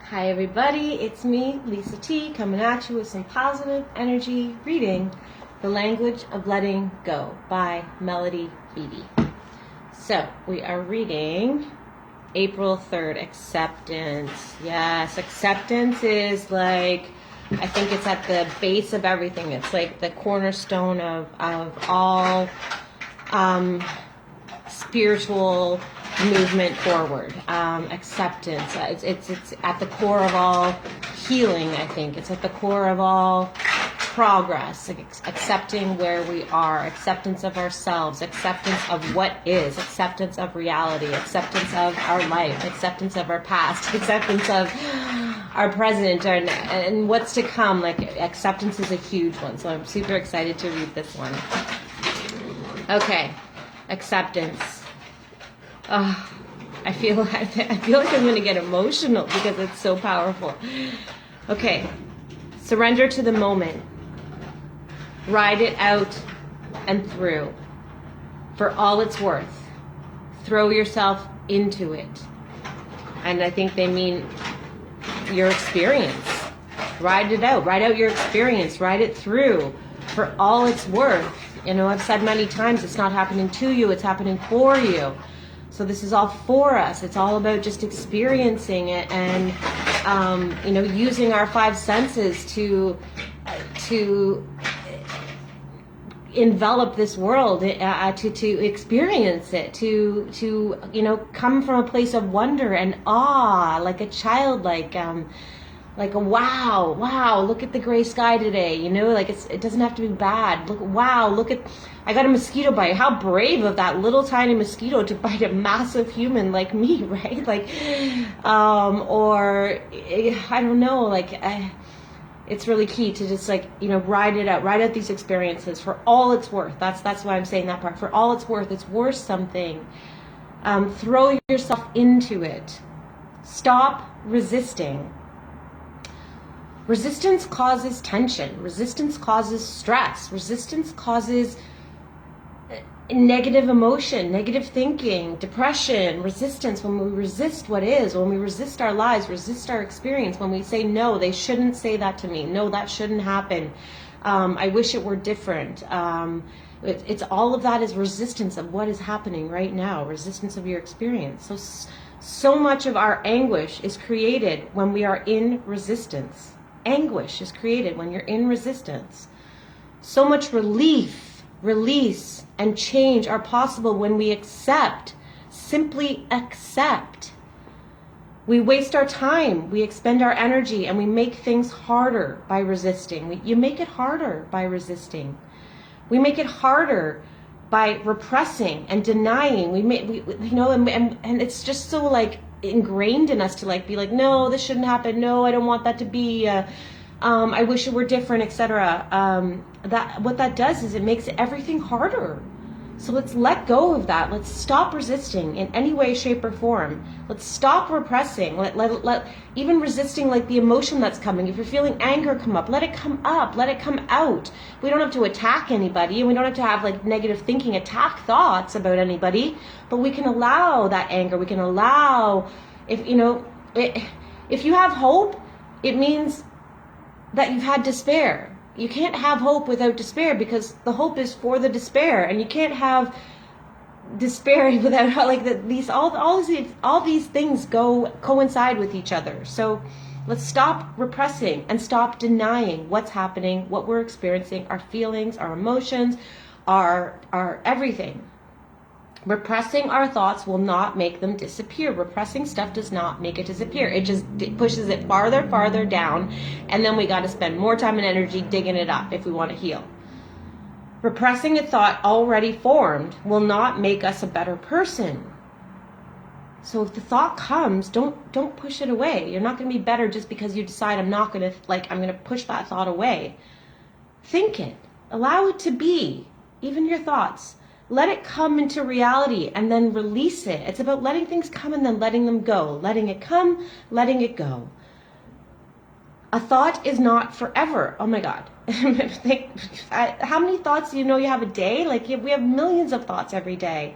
Hi everybody, it's me, LisaT, coming at you with some positive energy reading, The Language of Letting Go by Beattie. So, we are reading April 3rd, acceptance. Yes, acceptance is like, I think it's at the base of everything. It's like the cornerstone of all spiritual movement forward. Acceptance. It's at the core of all healing, I think. It's at the core of all progress. Like accepting where we are, acceptance of ourselves, acceptance of what is, acceptance of reality, acceptance of our life, acceptance of our past, acceptance of our present and what's to come. Like acceptance is a huge one. So I'm super excited to read this one. Okay. Acceptance. I feel like I'm going to get emotional because it's so powerful. Okay. Surrender to the moment. Ride it out and through for all it's worth. Throw yourself into it. And I think they mean your experience. Ride it out. Ride out your experience. Ride it through for all it's worth. You know, I've said many times, it's not happening to you, it's happening for you. So this is all for us. It's all about just experiencing it and, using our five senses to envelop this world, to experience it, to come from a place of wonder and awe, like a child, like a wow, look at the gray sky today, it doesn't have to be bad. Look at, I got a mosquito bite. How brave of that little tiny mosquito to bite a massive human like me, right? Or I don't know, it's really key to just ride it out, ride out these experiences for all it's worth. That's why I'm saying that part. For all it's worth something. Throw yourself into it. Stop resisting. Resistance causes tension. Resistance causes stress. Resistance causes negative emotion, negative thinking, depression, resistance. When we resist what is, when we resist our lives, resist our experience, when we say, no, they shouldn't say that to me. No, that shouldn't happen. I wish it were different. It's all of that is resistance of what is happening right now, resistance of your experience. So much of our anguish is created when we are in resistance. Anguish is created when you're in resistance. So much relief, release, and change are possible when we accept. Simply accept. We waste our time, we expend our energy, and we make things harder by resisting. You make it harder by resisting. We make it harder by repressing and denying. And it's just so ingrained in us to be no, this shouldn't happen. No, I don't want that to be. I wish it were different, etc. What that does is it makes everything harder. So let's let go of that. Let's stop resisting in any way, shape, or form. Let's stop repressing. Let even resisting the emotion that's coming. If you're feeling anger come up, let it come up. Let it come out. We don't have to attack anybody, and we don't have to have negative thinking, attack thoughts about anybody. But we can allow that anger. We can allow, if you have hope, it means that you've had despair. You can't have hope without despair because the hope is for the despair, and you can't have despair without all these things coincide with each other. So let's stop repressing and stop denying what's happening, what we're experiencing, our feelings, our emotions, our everything. Repressing our thoughts will not make them disappear. Repressing stuff does not make it disappear. It pushes it farther down, and then we got to spend more time and energy digging it up if we want to heal. Repressing a thought already formed will not make us a better person. So if the thought comes, don't push it away. You're not going to be better just because you decide I'm going to push that thought away. Think it. Allow it to be. Even your thoughts. Let it come into reality and then release it. It's about letting things come and then letting them go. Letting it come, letting it go. A thought is not forever. Oh my God. How many thoughts do you have a day? We have millions of thoughts every day.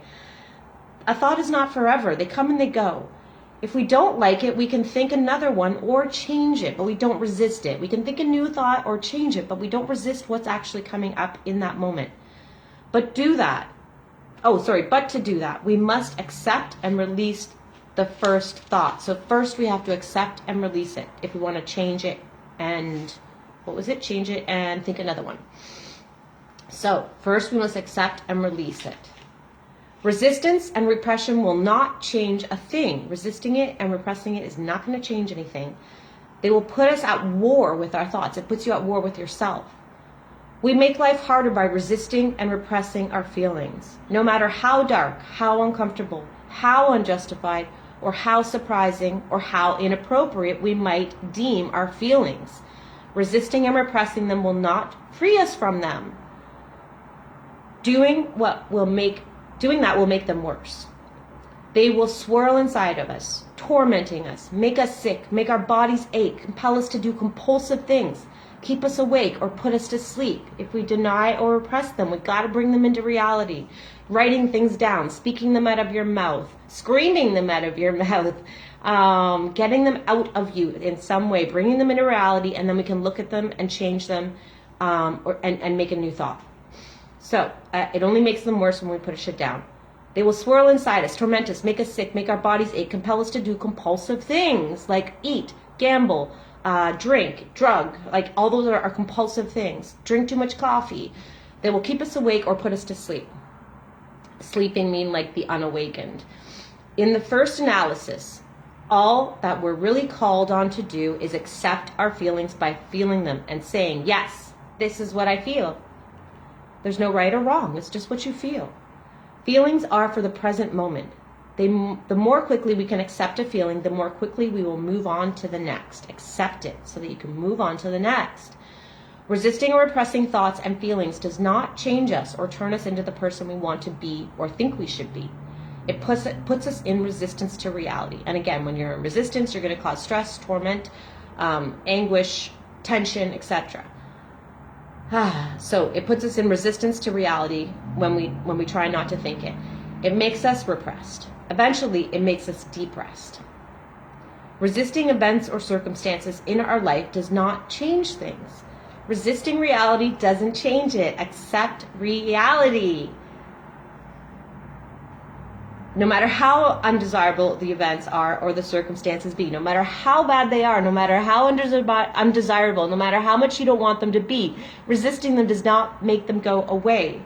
A thought is not forever. They come and they go. If we don't like it, we can think another one or change it, but we don't resist it. We can think a new thought or change it, but we don't resist what's actually coming up in that moment. But to do that, we must accept and release the first thought. So first we have to accept and release it if we want to change it and, change it and think another one. So first we must accept and release it. Resistance and repression will not change a thing. Resisting it and repressing it is not going to change anything. They will put us at war with our thoughts. It puts you at war with yourself. We make life harder by resisting and repressing our feelings. No matter how dark, how uncomfortable, how unjustified, or how surprising, or how inappropriate we might deem our feelings, resisting and repressing them will not free us from them. Doing that will make them worse. They will swirl inside of us, tormenting us, make us sick, make our bodies ache, compel us to do compulsive things, keep us awake or put us to sleep. If we deny or repress them, we've got to bring them into reality. Writing things down, speaking them out of your mouth, screaming them out of your mouth, getting them out of you in some way, bringing them into reality, and then we can look at them and change them and make a new thought. So it only makes them worse when we put a shit down. They will swirl inside us, torment us, make us sick, make our bodies ache, compel us to do compulsive things like eat, gamble, drink, drug, like all those are compulsive things. Drink too much coffee. They will keep us awake or put us to sleep. Sleeping mean like the unawakened. In the first analysis, all that we're really called on to do is accept our feelings by feeling them and saying, yes, this is what I feel. There's no right or wrong. It's just what you feel. Feelings are for the present moment. The more quickly we can accept a feeling, the more quickly we will move on to the next. Accept it so that you can move on to the next. Resisting or repressing thoughts and feelings does not change us or turn us into the person we want to be or think we should be. It puts us in resistance to reality. And again, when you're in resistance, you're going to cause stress, torment, anguish, tension, etc. So it puts us in resistance to reality when we try not to think it. It makes us repressed. Eventually, it makes us depressed. Resisting events or circumstances in our life does not change things. Resisting reality doesn't change it. Accept reality. No matter how undesirable the events are or the circumstances be, no matter how bad they are, no matter how undesirable, no matter how much you don't want them to be, resisting them does not make them go away.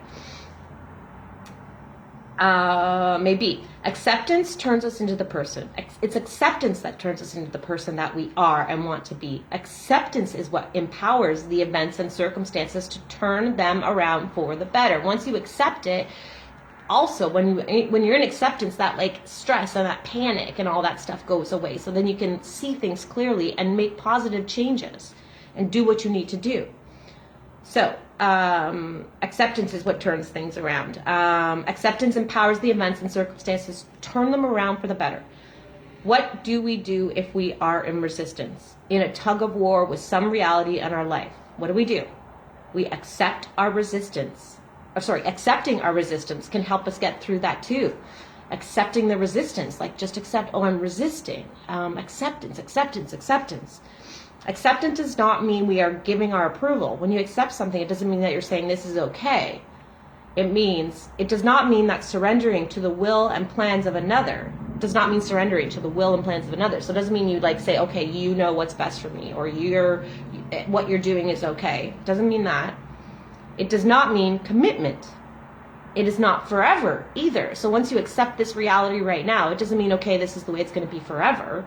Maybe. Acceptance turns us into the person. It's acceptance that turns us into the person that we are and want to be. Acceptance is what empowers the events and circumstances to turn them around for the better. Once you accept it, also when you're in acceptance, that like stress and that panic and all that stuff goes away. So then you can see things clearly and make positive changes and do what you need to do. So acceptance is what turns things around. Acceptance empowers the events and circumstances, turn them around for the better. What do we do if we are in resistance, in a tug of war with some reality in our life? What do? We accept our resistance. Accepting our resistance can help us get through that too. Accepting the resistance, like just accept, I'm resisting. Acceptance. Acceptance does not mean we are giving our approval. When you accept something, it doesn't mean that you're saying this is okay. It does not mean that surrendering to the will and plans of another. It does not mean surrendering to the will and plans of another. So it doesn't mean you like say, okay, you know what's best for me, or what you're doing is okay. It doesn't mean that. It does not mean commitment. It is not forever either. So once you accept this reality right now, it doesn't mean, okay, this is the way it's going to be forever.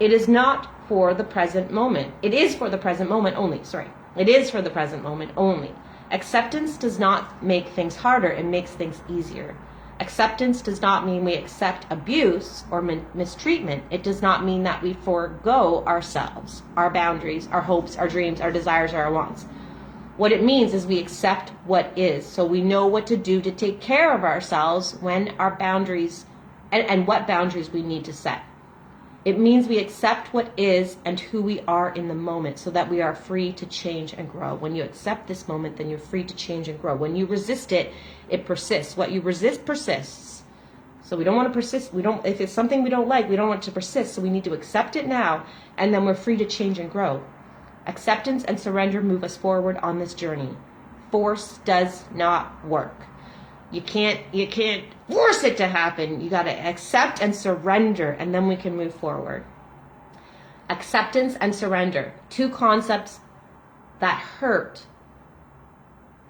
It is not for the present moment. It is for the present moment only. It is for the present moment only. Acceptance does not make things harder. It makes things easier. Acceptance does not mean we accept abuse or mistreatment. It does not mean that we forego ourselves, our boundaries, our hopes, our dreams, our desires, or our wants. What it means is we accept what is, so we know what to do to take care of ourselves when our boundaries and what boundaries we need to set. It means we accept what is and who we are in the moment so that we are free to change and grow. When you accept this moment, then you're free to change and grow. When you resist it, it persists. What you resist persists. So we don't want to persist. If it's something we don't like, we don't want to persist. So we need to accept it now, and then we're free to change and grow. Acceptance and surrender move us forward on this journey. Force does not work. You can't force it to happen. You got to accept and surrender, and then we can move forward. Acceptance and surrender, two concepts that hurt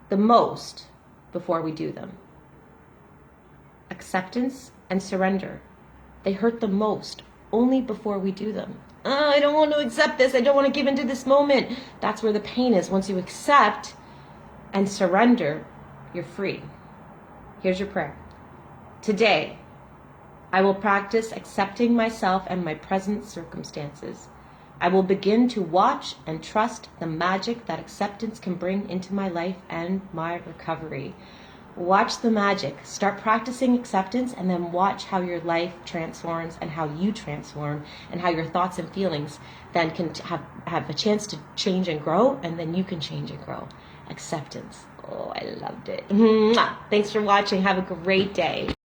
the most before we do them. Acceptance and surrender, they hurt the most only before we do them. I don't want to accept this. I don't want to give into this moment. That's where the pain is. Once you accept and surrender, you're free. Here's your prayer. Today, I will practice accepting myself and my present circumstances. I will begin to watch and trust the magic that acceptance can bring into my life and my recovery. Watch the magic. Start practicing acceptance, and then watch how your life transforms and how you transform, and how your thoughts and feelings then can have a chance to change and grow, and then you can change and grow. Acceptance. Oh, I loved it. Mwah. Thanks for watching. Have a great day.